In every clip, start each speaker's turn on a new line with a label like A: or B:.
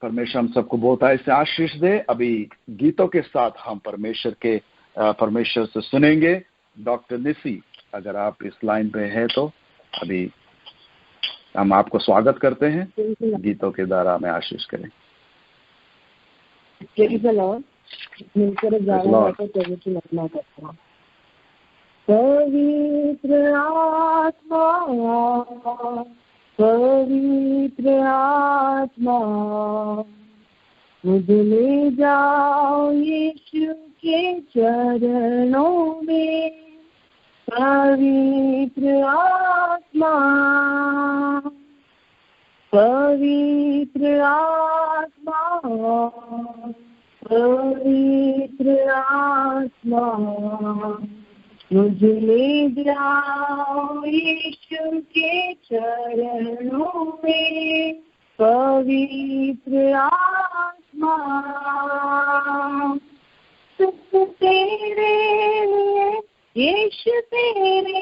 A: परमेश्वर हम सबको बहुत ऐसे आशीष दे। अभी गीतों के साथ हम परमेश्वर से सुनेंगे। डॉक्टर निसी, अगर आप इस लाइन पे हैं तो अभी हम आपको स्वागत करते हैं, गीतों के द्वारा हमें आशीष करें।
B: मिलकर जाना है तो प्रभु की महिमा करते हैं। पवित्र आत्मा मुझे ले जाओ यीशु के चरणों में। पवित्र आत्मा पवित्र आत्मा मुझे ले जाओ यीशु के चरणों में। पवित्र आत्मा सिर्फ तेरे लिए यीशु, तेरे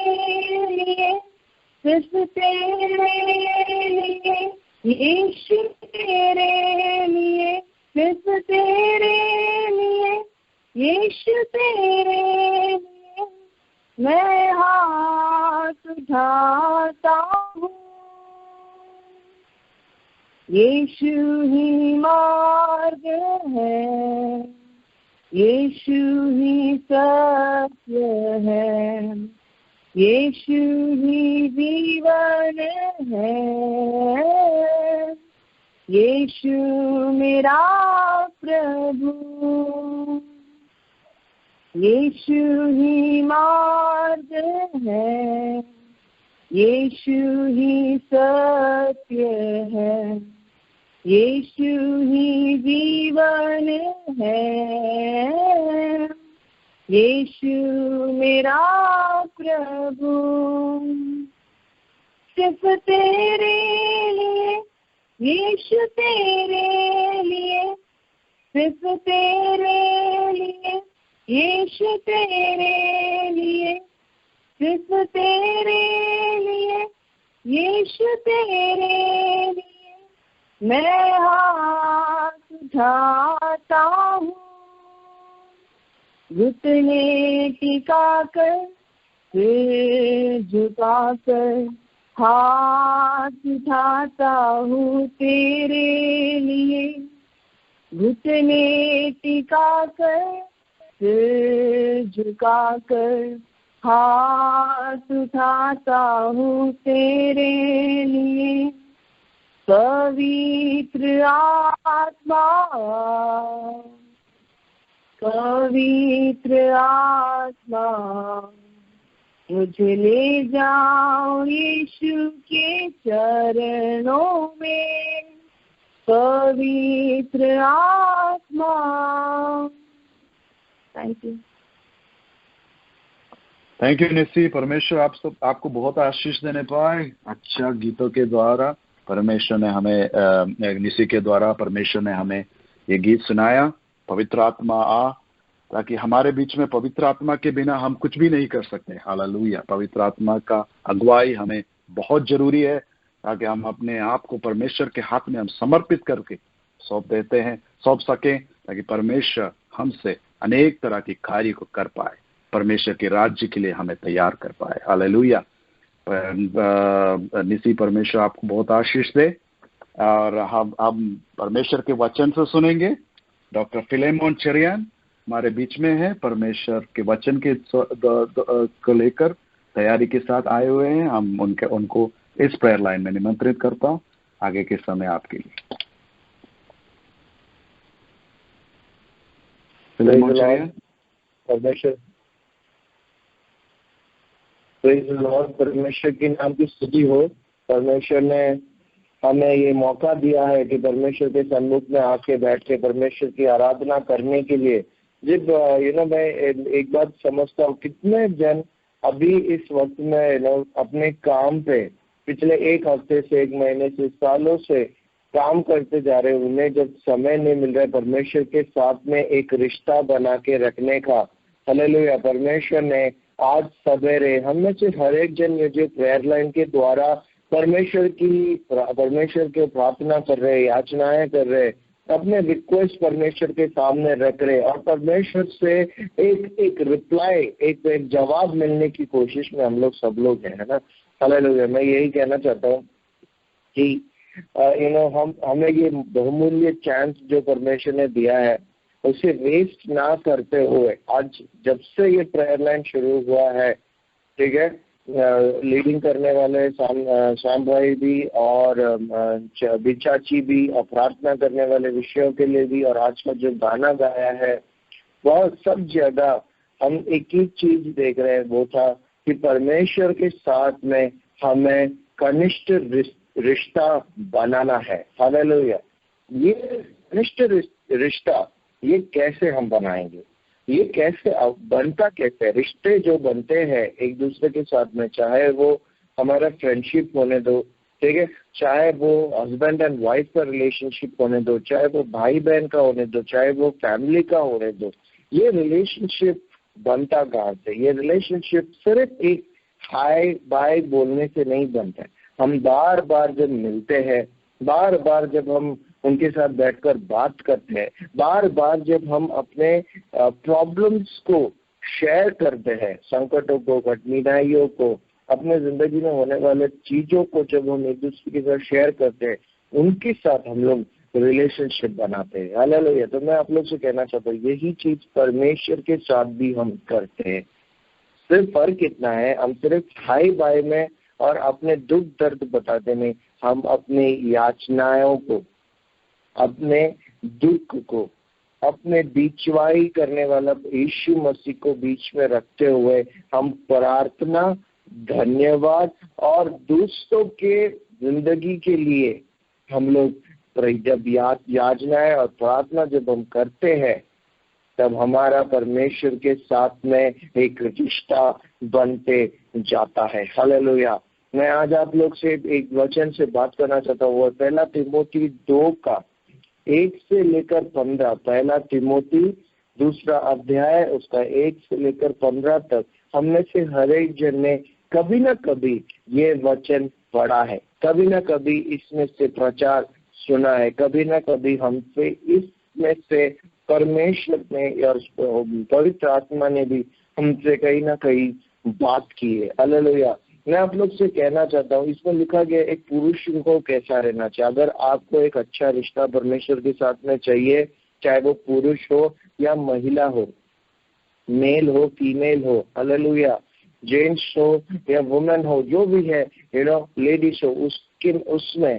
B: लिए, सिर्फ तेरे लिए यीशु, तेरे लिए, सिर्फ तेरे लिए यीशु, तेरे लिए मैं हाथ उठाता हूँ। यीशु ही मार्ग है, यीशु ही सत्य है, यीशु ही जीवन है। यीशु मेरा प्रभु, यीशु ही मार्ग है, यीशु ही सत्य है, यीशु ही जीवन है। यीशु मेरा प्रभु सिर्फ तेरे लिए यीशु, तेरे लिए, सिर्फ तेरे लिए यीशु, तेरे लिए, सिर्फ तेरे लिए यीशु, तेरे लिए मैं हाथ उठाता हूँ। घुटने टिकाकर सिर झुकाकर हाथ उठाता हूँ तेरे लिए। घुटने टिकाकर सिर झुकाकर हाथ उठाता हूँ तेरे लिए। पवित्र आत्मा पवित्र आत्मा मुझे ले जाओ यीशु के चरणों में। पवित्र आत्मा। Thank
A: you Nissi. परमेश्वर आपको बहुत आशीष देने पाए। अच्छा गीतों के द्वारा परमेश्वर ने हमें निसी के द्वारा परमेश्वर ने हमें ये गीत सुनाया। पवित्र आत्मा आ, ताकि हमारे बीच में पवित्र आत्मा के बिना हम कुछ भी नहीं कर सकते। हालेलुया। पवित्र आत्मा का अगुवाई हमें बहुत जरूरी है, ताकि हम अपने आप को परमेश्वर के हाथ में हम समर्पित करके सौंप सकें, ताकि परमेश्वर हमसे अनेक तरह की कार्य को कर पाए, परमेश्वर के राज्य के लिए हमें तैयार कर पाए। हालेलुया। निसी परमेश्वर आपको बहुत आशीष दे। और हम परमेश्वर के वचन से सुनेंगे। डॉक्टर फिलेमोन चरियान हमारे बीच में है, परमेश्वर के वचन के को लेकर तैयारी के साथ आए हुए हैं। हम उनको इस प्रेयर लाइन में निमंत्रित करता हूँ आगे के समय आपके लिए। फिलेमोन चरियान।
C: परमेश्वर के नाम की स्तुति हो। परमेश्वर ने हमें ये मौका दिया है कि परमेश्वर के सम्मुख में आके बैठ के परमेश्वर की आराधना करने के लिए। जब मैं एक बात समझता हूँ, कितने जन अभी इस वक्त में अपने काम पे पिछले एक हफ्ते से, एक महीने से, सालों से काम करते जा रहे हैं। उन्हें जब समय नहीं मिल रहा है परमेश्वर के साथ में एक रिश्ता बना के रखने का। हालेलुया। परमेश्वर ने आज सवेरे हम में से हर एक जन ने जो प्रेयर लाइन के द्वारा परमेश्वर की प्रार्थना कर रहे, याचनाएं कर रहे, अपने रिक्वेस्ट परमेश्वर के सामने रख रहे और परमेश्वर से एक रिप्लाई, एक जवाब मिलने की कोशिश में हम लोग सब लोग हैं, है ना। हालेलुया। मैं यही कहना चाहता हूँ कि हमें ये बहुमूल्य चांस जो परमेश्वर ने दिया है उसे वेस्ट ना करते हुए, आज जब से ये प्रेयर लाइन शुरू हुआ है, ठीक है, लीडिंग करने वाले श्याम भाई भी और बिचाची भी और प्रार्थना करने वाले विषयों के लिए भी, और आज का जो गाना गाया है वह सब जगह हम एक ही चीज देख रहे हैं, वो था कि परमेश्वर के साथ में हमें घनिष्ठ रिश्ता बनाना है। हालेलुया। ये घनिष्ठ रिश्ता ये कैसे हम बनाएंगे, ये कैसे बनता कैसे? रिश्ते जो बनते हैं एक दूसरे के साथ में, चाहे वो हमारा फ्रेंडशिप होने दो, ठीक है, चाहे वो हस्बैंड एंड वाइफ का रिलेशनशिप होने दो, चाहे वो भाई बहन का होने दो, चाहे वो फैमिली का होने दो, ये रिलेशनशिप बनता कहाँ से? ये रिलेशनशिप सिर्फ एक हाय बाय बोलने से नहीं बनता है। हम बार बार जब मिलते हैं, बार बार जब हम उनके साथ बैठकर बात करते हैं, बार बार जब हम अपने प्रॉब्लम्स को शेयर करते हैं, संकटों को, कठिनाइयों को, अपने जिंदगी में होने वाले चीजों को जब हम एक दूसरे के साथ शेयर करते हैं, उनके साथ हम लोग रिलेशनशिप बनाते हैं। हालेलुया। तो मैं आप लोग से कहना चाहता हूँ यही चीज परमेश्वर के साथ भी हम करते हैं। सिर्फ फर्क इतना है, हम सिर्फ हाई बाय में और अपने दुख दर्द बताते नहीं, हम अपने याचनाओं को, अपने दुख को, अपने बीचवाई करने वाला यीशु मसीह को बीच में रखते हुए हम प्रार्थना, धन्यवाद और दूसरों के जिंदगी के लिए हम लोग जब याचनाएं और प्रार्थना जब हम करते हैं, तब हमारा परमेश्वर के साथ में एक रिश्ता बनते जाता है। हालेलुया। मैं आज आप लोग से एक वचन से बात करना चाहता हूँ, वो पहला तिमोथी 2:1 से लेकर 15, पहला तिमोथी 2 अध्याय उसका 1 से लेकर 15 तक हमने से हर एक जन ने कभी ना कभी ये वचन पढ़ा है, कभी ना कभी इसमें से प्रचार सुना है, कभी ना कभी हमसे इसमें से परमेश्वर ने और पवित्र आत्मा ने भी हमसे कहीं ना कहीं बात की है। हालेलुया। मैं आप लोग से कहना चाहता हूँ, इसमें लिखा गया एक पुरुष को कैसा रहना चाहिए। अगर आपको एक अच्छा रिश्ता परमेश्वर के साथ में चाहिए, चाहे वो पुरुष हो या महिला हो, मेल हो फीमेल हो, हालेलुया, जेंट्स हो या वुमेन हो, जो भी है, लेडीज हो, उसमें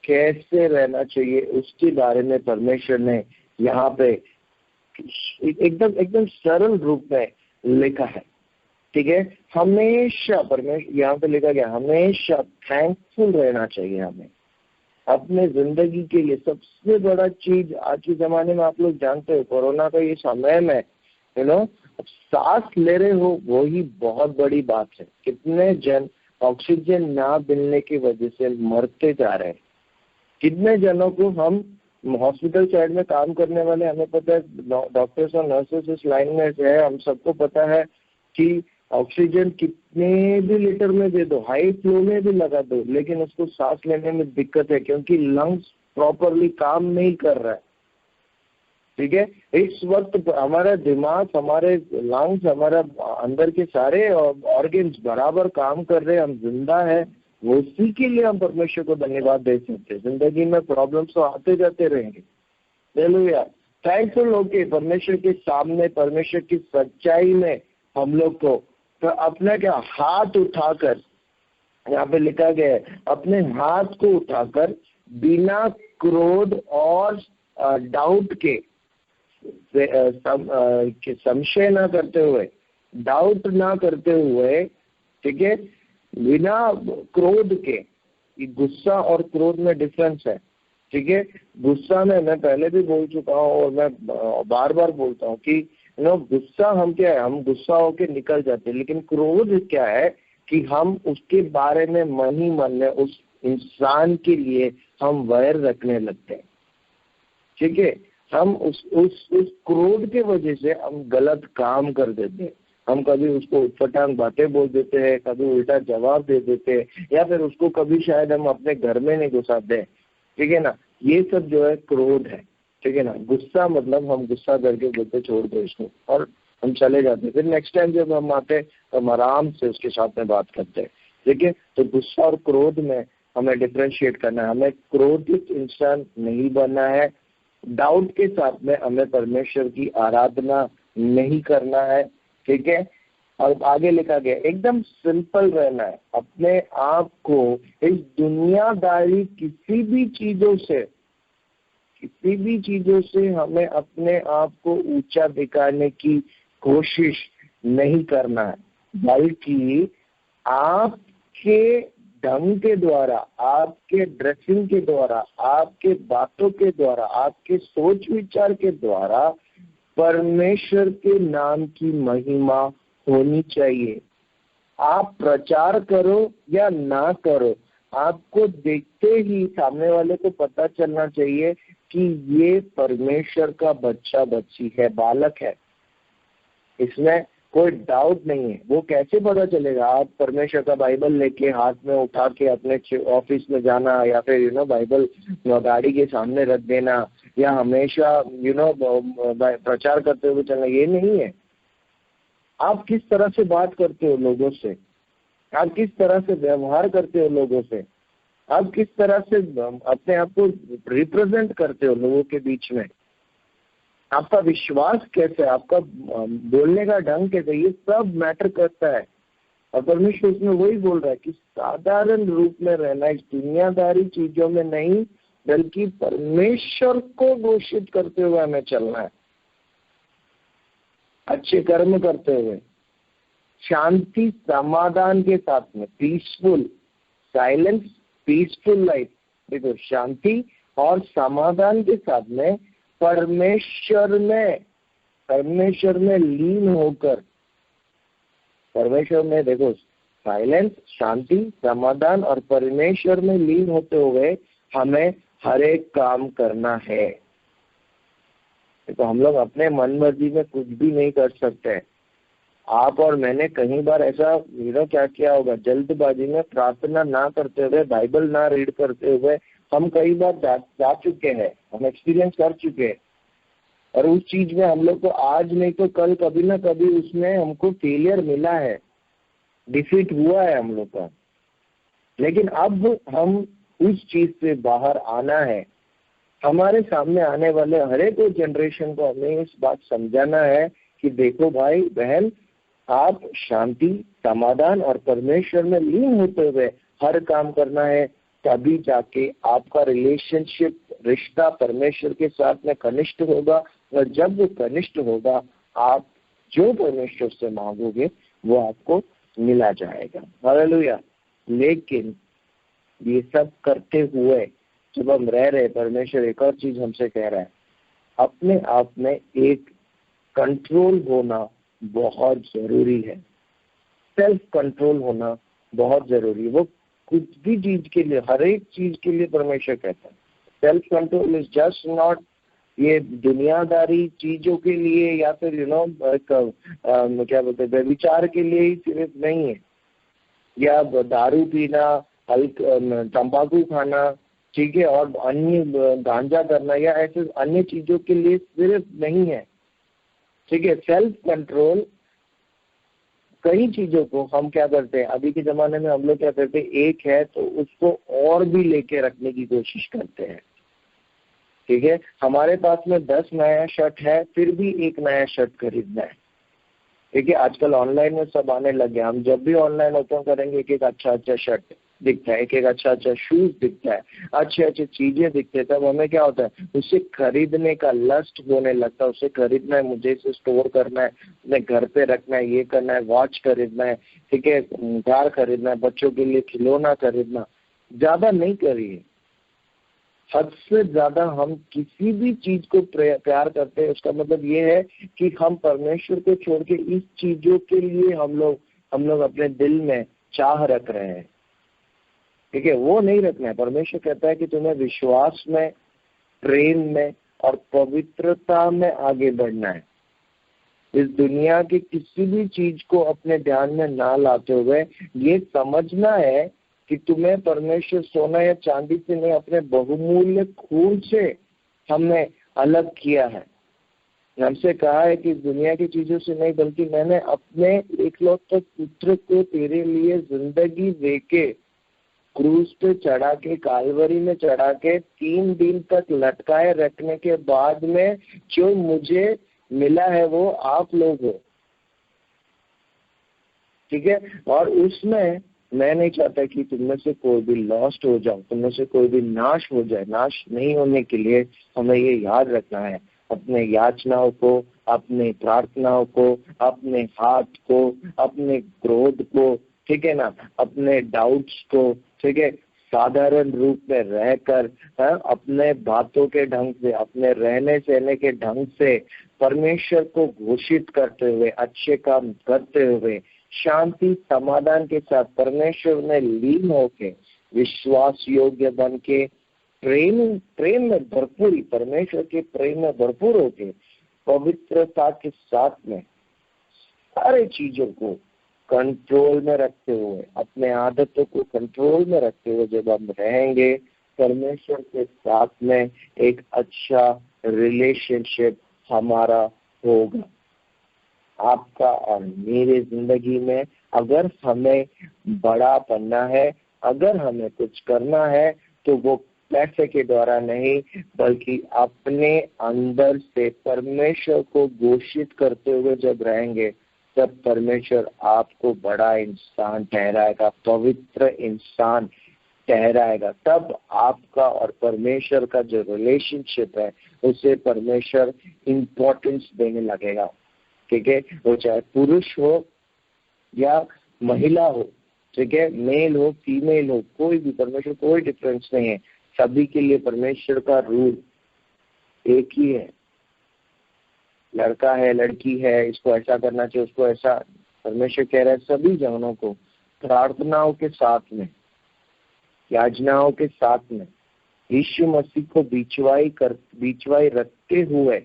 C: कैसे रहना चाहिए उसके बारे में परमेश्वर ने यहाँ पे एकदम सरल रूप में लिखा है। ठीक है, हमेशा परमेश्वर यहाँ पे लिखा गया, हमेशा थैंकफुल रहना चाहिए हमें अपने जिंदगी के लिए। सबसे बड़ा चीज आज के जमाने में आप लोग जानते हो, कोरोना का ये समय में सांस ले रहे हो, वो ही बहुत बड़ी बात है। कितने जन ऑक्सीजन ना मिलने की वजह से मरते जा रहे हैं, कितने जनों को हम हॉस्पिटल साइड में काम करने वाले, हमें पता है, डॉक्टर्स और नर्सेस इस लाइन में है, हम सबको पता है कि ऑक्सीजन कितने भी लीटर में दे दो, हाई फ्लो में भी लगा दो, लेकिन उसको सांस लेने में दिक्कत है क्योंकि लंग्स प्रॉपरली काम नहीं कर रहा है। ठीक है, इस वक्त हमारा दिमाग, हमारे लंग्स, हमारा अंदर के सारे ऑर्गन्स बराबर काम कर रहे हैं, हम जिंदा है, वो उसी के लिए हम परमेश्वर को धन्यवाद दे सकते हैं। जिंदगी में प्रॉब्लम्स तो आते जाते रहेंगे, हालेलुया। थैंकफुल होके परमेश्वर के सामने, परमेश्वर की सच्चाई में हम लोग को तो अपने क्या हाथ उठाकर, यहाँ पे लिखा गया है, अपने हाथ को उठाकर बिना क्रोध और डाउट के, संशय ना करते हुए, डाउट ना करते हुए, ठीक है, बिना क्रोध के, गुस्सा और क्रोध में डिफरेंस है। ठीक है, गुस्सा में मैं पहले भी बोल चुका हूँ और मैं बार बार बोलता हूँ कि गुस्सा हम क्या है, हम गुस्सा होके निकल जाते हैं, लेकिन क्रोध क्या है कि हम उसके बारे में मन ही मन में उस इंसान के लिए हम वैर रखने लगते हैं। ठीक है, हम उस क्रोध के वजह से हम गलत काम कर देते हैं, हम कभी उसको उटपटांग बातें बोल देते हैं, कभी उल्टा जवाब दे देते हैं, या फिर उसको कभी शायद हम अपने घर में नहीं घुसाते हैं। ठीक है ना, ये सब जो है क्रोध है। ठीक है ना। गुस्सा मतलब हम गुस्सा करके बोलते छोड़ दो इसको और हम चले जाते, फिर नेक्स्ट टाइम जब हम आते तो हम आराम से उसके साथ में बात करते हैं। ठीक है, तो गुस्सा और क्रोध में हमें डिफरेंशिएट करना है, हमें क्रोधित इंसान नहीं बनना है। डाउट के साथ में हमें परमेश्वर की आराधना नहीं करना है। ठीक है, और आगे लिखा गया एकदम सिंपल रहना है, अपने आप को इस दुनियादारी किसी भी चीजों से हमें अपने आप को ऊंचा दिखाने की कोशिश नहीं करना है, बल्कि आपके ढंग के द्वारा, आपके ड्रेसिंग के द्वारा, आपके बातों के द्वारा, आपके सोच विचार के द्वारा परमेश्वर के नाम की महिमा होनी चाहिए। आप प्रचार करो या ना करो, आपको देखते ही सामने वाले को पता चलना चाहिए कि ये परमेश्वर का बच्चा बच्ची है, बालक है, इसमें कोई डाउट नहीं है। वो कैसे पता चलेगा? आप परमेश्वर का बाइबल लेके हाथ में उठा के अपने ऑफिस में जाना, या फिर बाइबल गाड़ी के सामने रख देना, या हमेशा प्रचार करते हुए चलना, ये नहीं है। आप किस तरह से बात करते हो लोगों से, आप किस तरह से व्यवहार करते हो लोगों से, आप किस तरह से अपने आप को रिप्रेजेंट करते हो लोगों के बीच में, आपका विश्वास कैसे, आपका बोलने का ढंग कैसे, ये सब मैटर करता है। और परमेश्वर उसमें वही बोल रहा है कि साधारण रूप में रहना, इस दुनियादारी चीजों में नहीं, बल्कि परमेश्वर को घोषित करते हुए हमें चलना है, अच्छे कर्म करते हुए, शांति समाधान के साथ में, पीसफुल साइलेंस, पीसफुल लाइफ। देखो, शांति और समाधान के साथ में परमेश्वर में लीन होकर, परमेश्वर में देखो, साइलेंस, शांति, समाधान और परमेश्वर में लीन होते हुए हमें हर एक काम करना है। तो हम लोग अपने मन मर्जी में कुछ भी नहीं कर सकते। आप और मैंने कई बार ऐसा क्या किया होगा, जल्दबाजी में प्रार्थना ना करते हुए, बाइबल ना रीड करते हुए हम कई बार जा चुके हैं, हम एक्सपीरियंस कर चुके हैं, और उस चीज में हम लोग को आज नहीं तो कल कभी ना कभी उसमें हमको फेलियर मिला है, डिफीट हुआ है हम लोग का। लेकिन अब हम उस चीज से बाहर आना है। हमारे सामने आने वाले हर एक जनरेशन को हमें इस बात समझाना है कि देखो भाई बहन, आप शांति, समाधान और परमेश्वर में लीन होते हुए हर काम करना है, तभी जाके आपका रिलेशनशिप, रिश्ता परमेश्वर के साथ में घनिष्ठ होगा। और जब वो घनिष्ठ होगा, आप जो परमेश्वर से मांगोगे वो आपको मिला जाएगा। हालेलुया। लेकिन ये सब करते हुए जब हम रह रहे, परमेश्वर एक और चीज हमसे कह रहा है, अपने आप में एक कंट्रोल होना बहुत जरूरी है। सेल्फ कंट्रोल होना बहुत जरूरी है। वो कुछ भी चीज के लिए, हर एक चीज के लिए परमेश्वर कहता है self control is just not ये दुनियादारी चीजों के लिए, या फिर क्या बोलते हैं, व्यभिचार के लिए ही सिर्फ नहीं है, या दारू पीना, तंबाकू खाना, ठीक है, और अन्य गांजा करना या ऐसे अन्य चीजों के लिए सिर्फ नहीं है। ठीक है, सेल्फ कंट्रोल कई चीजों को हम क्या करते हैं, अभी के जमाने में हम लोग क्या करते हैं, एक है तो उसको और भी लेके रखने की कोशिश करते हैं। ठीक है, हमारे पास में 10 नया शर्ट है, फिर भी एक नया शर्ट खरीदना है। ठीक है, आजकल ऑनलाइन में सब आने लगे, हम जब भी ऑनलाइन ओपन करेंगे एक अच्छा शर्ट दिखता है, एक अच्छा शूज दिखता है, अच्छे चीजें दिखते हैं, तब हमें क्या होता है, उसे खरीदने का लस्ट होने लगता है। उसे खरीदना है, मुझे इसे स्टोर करना है, अपने घर पे रखना है, ये करना है, वॉच खरीदना है, ठीक है, कार खरीदना है, बच्चों के लिए खिलौना खरीदना। ज्यादा नहीं करिए, हद से ज्यादा हम किसी भी चीज को प्यार करते हैं, उसका मतलब ये है कि हम परमेश्वर को छोड़ के इस चीजों के लिए हम लोग अपने दिल में चाह रख रहे हैं। ठीक है, वो नहीं रखना है। परमेश्वर कहता है कि तुम्हें विश्वास में, प्रेम में और पवित्रता में आगे बढ़ना है। इस दुनिया की किसी भी चीज को अपने ध्यान में ना लाते हुए ये समझना है कि तुम्हें परमेश्वर सोना या चांदी से नहीं, अपने बहुमूल्य खून से हमने अलग किया है। हमसे कहा है कि दुनिया की चीजों से नहीं, बल्कि मैंने अपने एकलौते पुत्र को तेरे लिए जिंदगी देके क्रूस पे चढ़ा के, कालवरी में चढ़ा के 3 दिन तक लटकाए रखने के बाद में जो मुझे मिला है वो आप लोग हो। ठीक है, और उसमें मैं नहीं चाहता कि तुम में से कोई भी लॉस्ट हो जाओ, तुम में से कोई भी नाश हो जाए। नाश नहीं होने के लिए हमें ये याद रखना है, अपने याचनाओं को, अपने प्रार्थनाओं को, अपने हाथ को, अपने क्रोध को, ठीक है ना, अपने डाउट्स को, ठीक है, साधारण रूप में रहकर, अपने बातों के ढंग से, अपने रहने सहने के ढंग से परमेश्वर को घोषित करते हुए, अच्छे काम करते हुए, शांति समाधान के साथ परमेश्वर में लीन होके, विश्वास योग्य बन के, प्रेम में भरपूरी, परमेश्वर के प्रेम में भरपूर होके, पवित्रता के साथ में सारे चीजों को कंट्रोल में रखते हुए, अपने आदतों को कंट्रोल में रखते हुए जब हम रहेंगे, परमेश्वर के साथ में एक अच्छा रिलेशनशिप हमारा होगा। आपका और मेरे जिंदगी में अगर हमें बड़ा बनना है, अगर हमें कुछ करना है, तो वो पैसे के द्वारा नहीं, बल्कि अपने अंदर से परमेश्वर को घोषित करते हुए जब रहेंगे, तब परमेश्वर आपको बड़ा इंसान ठहराएगा, पवित्र इंसान ठहराएगा। तब आपका और परमेश्वर का जो रिलेशनशिप है उसे परमेश्वर इम्पोर्टेंस देने लगेगा। ठीक है, वो चाहे पुरुष हो या महिला हो, ठीक है, मेल हो फीमेल हो, कोई भी, परमेश्वर कोई डिफरेंस नहीं है। सभी के लिए परमेश्वर का रूल एक ही है। लड़का है, लड़की है, इसको ऐसा करना चाहिए, उसको ऐसा। परमेश्वर कह रहा है सभी जनों को प्रार्थनाओं के साथ में, याचनाओं के साथ में, यीशु मसीह को बीचवाई रखते हुए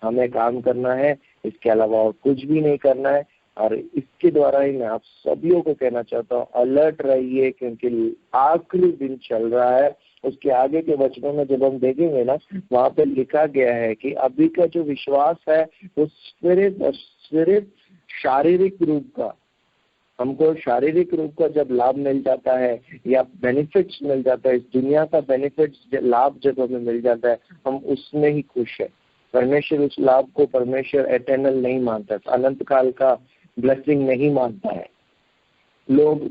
C: हमें काम करना है। इसके अलावा और कुछ भी नहीं करना है। और इसके द्वारा ही मैं आप सभी को कहना चाहता हूँ, अलर्ट रहिए, क्योंकि आखिरी दिन चल रहा है। उसके आगे के वचनों में जब हम देखेंगे ना, वहाँ पे लिखा गया है कि अभी का जो विश्वास है वो सिर्फ शारीरिक रूप का, हमको शारीरिक रूप का जब लाभ मिल जाता है या बेनिफिट्स मिल जाता है, इस दुनिया का बेनिफिट्स लाभ जब हमें मिल जाता है, हम उसमें ही खुश है। परमेश्वर उस लाभ को परमेश्वर एटर्नल नहीं मानता, अनंत काल का ब्लेसिंग नहीं मानता है। लोग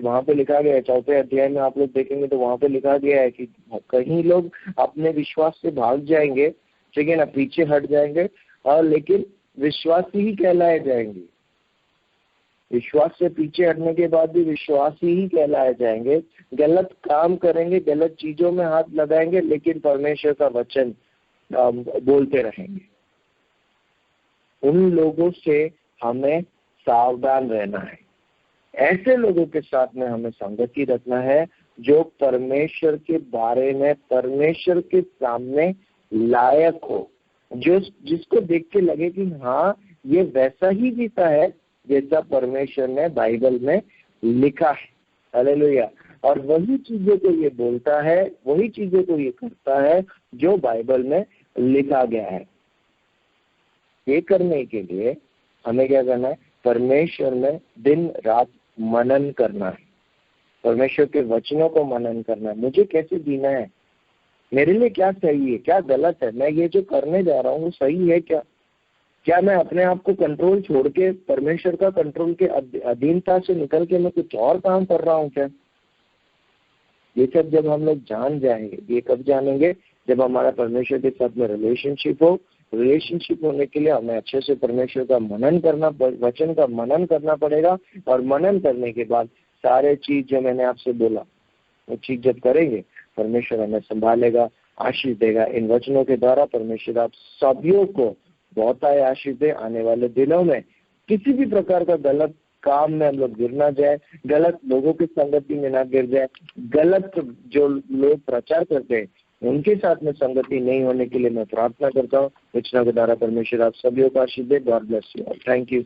C: वहाँ पे लिखा गया है 4 अध्याय में, आप लोग देखेंगे तो वहाँ पे लिखा गया है कि कहीं लोग अपने विश्वास से भाग जाएंगे, ठीक है ना, पीछे हट जाएंगे, और लेकिन विश्वासी ही कहलाए जाएंगे। विश्वास से पीछे हटने के बाद भी विश्वासी ही कहलाए जाएंगे। गलत काम करेंगे, गलत चीजों में हाथ लगाएंगे, लेकिन परमेश्वर का वचन बोलते रहेंगे। उन लोगों से हमें सावधान रहना है। ऐसे लोगों के साथ में हमें संगति रखना है जो परमेश्वर के बारे में परमेश्वर के सामने लायक हो, जो जिसको देख के लगे कि हाँ ये वैसा ही जीता है जैसा परमेश्वर ने बाइबल में लिखा है। हालेलुया। और वही चीजों को ये बोलता है, वही चीजों को ये करता है जो बाइबल में लिखा गया है। ये करने के लिए हमें क्या करना है? परमेश्वर में दिन रात मनन करना है, परमेश्वर के वचनों को मनन करना है। मुझे कैसे जीना है, मेरे लिए क्या सही है, क्या गलत है, मैं ये जो करने जा रहा हूँ वो सही है क्या? क्या मैं अपने आप को कंट्रोल छोड़ के परमेश्वर का कंट्रोल के अधीनता से निकल के मैं कुछ और काम कर रहा हूँ क्या? ये सब जब हम लोग जान जाएंगे, ये कब जानेंगे? जब हमारा परमेश्वर के साथ में रिलेशनशिप हो। रिलेशनशिप होने के लिए हमें अच्छे से परमेश्वर का मनन करना, वचन का मनन करना पड़ेगा। और मनन करने के बाद सारे चीज जो मैंने आपसे बोला वो चीज जब करेंगे, परमेश्वर हमें संभालेगा, आशीष देगा। इन वचनों के द्वारा परमेश्वर आप सभी को बहुत आशीष दे। आने वाले दिनों में किसी भी प्रकार का गलत काम में हम लोग गिर ना जाए, गलत लोगों की संगति में ना गिर जाए, गलत जो लोग प्रचार करते हैं उनके साथ में संगति नहीं होने के लिए मैं प्रार्थना करता हूँ। वचनों के द्वारा परमेश्वर आप सभी को आशीष दे। God bless you. Thank you.